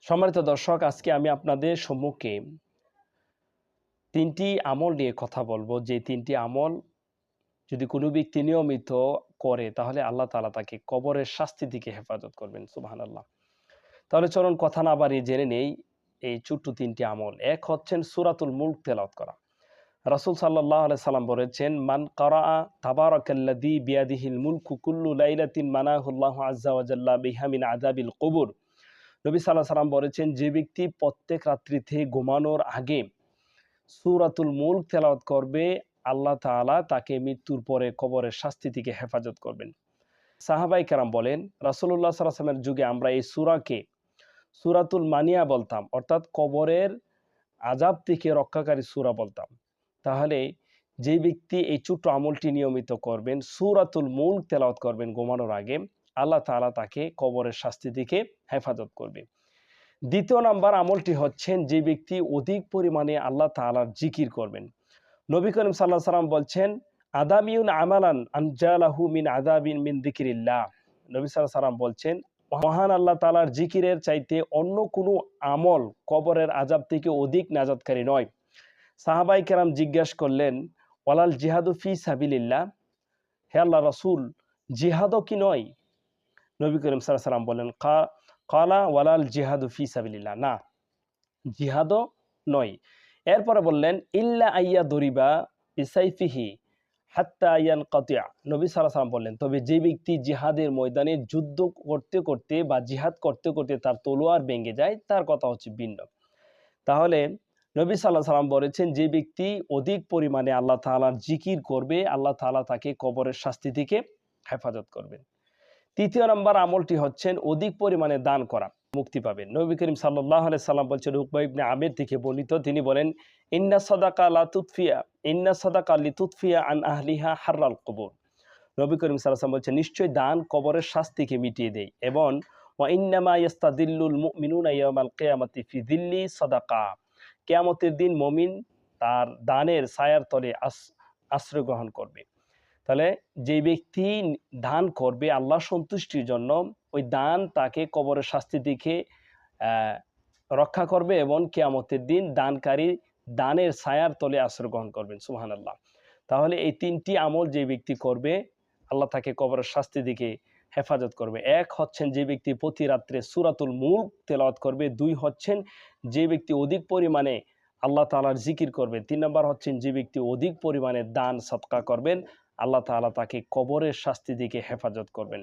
সম্মানিত দর্শক, আজকে আমি আপনাদের সম্মুখে ৩টি আমল নিয়ে কথা বলবো। যে ৩টি আমল যদি কোনো ব্যক্তি নিয়মিত করে তাহলে আল্লাহ তাআলা তাকে কবরের শাস্তি থেকে হেফাজত করবেন। সুবহানাল্লাহ। তাহলে চলুন কথা না বাড়িয়ে জেনে নেই এই ছোট্ট ৩টি আমল। এক হচ্ছেন সূরাতুল মুলক তেলাওয়াত করা। রাসূল সাল্লাল্লাহু আলাইহি সাল্লাম বলেছেন, মান কারাআ তাবারাকাল্লাযী বিয়াদিহিল মুলকু কুল্লু লাইলাতিন মানাহুল্লাহু আযজা ওয়া জাল্লা বিহা মিন আযাবিল কুবুর। নবী সাল্লাল্লাহু আলাইহি সাল্লাম বলেছেন, যে ব্যক্তি প্রত্যেক রাত্রিতে ঘুমানোর আগে সূরাতুল মুলক তেলাওয়াত করবে, আল্লাহ তাআলা তাকে মৃত্যুর পরে কবরের শাস্তি থেকে হেফাজত করবেন। সাহাবায়ে কেরাম বলেন, রাসূলুল্লাহ সাল্লাল্লাহু আলাইহি ওয়াসাল্লামের যুগে আমরা এই সূরাকে সূরাতুল মানিয়া বলতাম, অর্থাৎ কবরের আযাব থেকে রক্ষাকারী সূরা বলতাম। তাহলে যে ব্যক্তি এই ছোট্ট আমলটি নিয়মিত করবেন, সূরাতুল মুলক তেলাওয়াত করবেন ঘুমানোর আগে, আল্লাহ তাআলা তাকে কবরের শাস্তি থেকে হেফাজত করবে। দ্বিতীয় নাম্বার আমলটি হচ্ছেন, যে ব্যক্তি অধিক পরিমাণে আল্লাহ তাআলার জিকির করবেন। নবী করিম সাল্লাল্লাহু আলাইহি ওয়াসাল্লাম বলছেন, আদামিউন আমালান আনজালাহু মিন আযাবিন মিন যিকরিল্লাহ। নবী সাল্লাল্লাহু আলাইহি ওয়াসাল্লাম বলছেন, মহান আল্লাহ তাআলার জিকিরের চাইতে অন্য কোনো আমল কবরের আযাব থেকে অধিক নাজাতকারী নয়। সাহাবায়ে কেরাম জিজ্ঞাসা করলেন, ওয়ালাল জিহাদু ফি সাবিলিল্লাহ, হে আল্লাহর রাসূল, জিহাদও কি নয়? নবী করিম সাল্লাল্লাহু আলাইহি ওয়াসাল্লাম বললেন, কালা ওয়ালাল জিহাদু ফি সাবিলিল্লাহ, না, জিহাদও নয়। এরপরে বললেন, ইল্লা আইয়া দরিবা বিসাইফিহি হাত্তা ইয়ানকাতিয়া। নবী সাল্লাল্লাহু আলাইহি ওয়াসাল্লাম বললেন, তবে যে ব্যক্তি জিহাদের ময়দানে যুদ্ধ করতে করতে বা জিহাদ করতে করতে তার তলোয়ার ভেঙে যায়, তার কথা হচ্ছে ভিন্ন। তাহলে নবী সাল্লাল্লাহু আলাইহি ওয়াসাল্লাম বলেছেন, যে ব্যক্তি অধিক পরিমাণে আল্লাহ তাআলার জিকির করবে, আল্লাহ তাআলা তাকে কবরের শাস্তি থেকে হেফাজত করবেন। তৃতীয় নম্বর আমলটি হচ্ছেন অধিক পরিমাণে দান করা, মুক্তি পাবেন। নবী করিম সাল্লাল্লাহু আলাইহি সাল্লাম বলছেন, উকবা ইবনে আমির থেকে বর্ণিত, তিনি বলেন, ইন্না সাদাকা লিতুতফিয়া আন আহলিহা হাররাল কুবুর। নবী করিম সাল্লাল্লাহু আলাইহি ওয়াসাল্লাম বলছেন, নিশ্চয় দান কবরের শাস্তিকে মিটিয়ে দেয়, এবং ওয়া ইন্নামা ইয়াস্তাদিল্লুল মুমিনুনা ইয়াওমাল কিয়ামাতি ফি যিল্লি সাদাকা। কিয়ামতের দিন মুমিন তার দানের ছায়ার তলে আশ্রয় গ্রহণ করবে। তাহলে যে ব্যক্তি দান করবে আল্লাহ সন্তুষ্টির জন্য, ওই দান তাকে কবরের শাস্তি থেকে রক্ষা করবে, এবং কিয়ামতের দিন দানকারী দানের ছায়ার তলে আশ্রয় গ্রহণ করবেন। সুবহানাল্লাহ। তাহলে এই 3টি আমল যে ব্যক্তি করবে, আল্লাহ তাকে কবরের শাস্তি থেকে হেফাজত করবে। এক হচ্ছেন, যে ব্যক্তি প্রতি রাত্রে সূরাতুল মুলক তেলাওয়াত করবে। 2 হচ্ছেন, যে ব্যক্তি অধিক পরিমাণে আল্লাহ তাআলার জিকির করবে। 3 নম্বর হচ্ছেন, যে ব্যক্তি অধিক পরিমাণে দান সদকা করবেন, আল্লাহ তাআলা তাকে কবরের শাস্তি থেকে হেফাজত করবেন।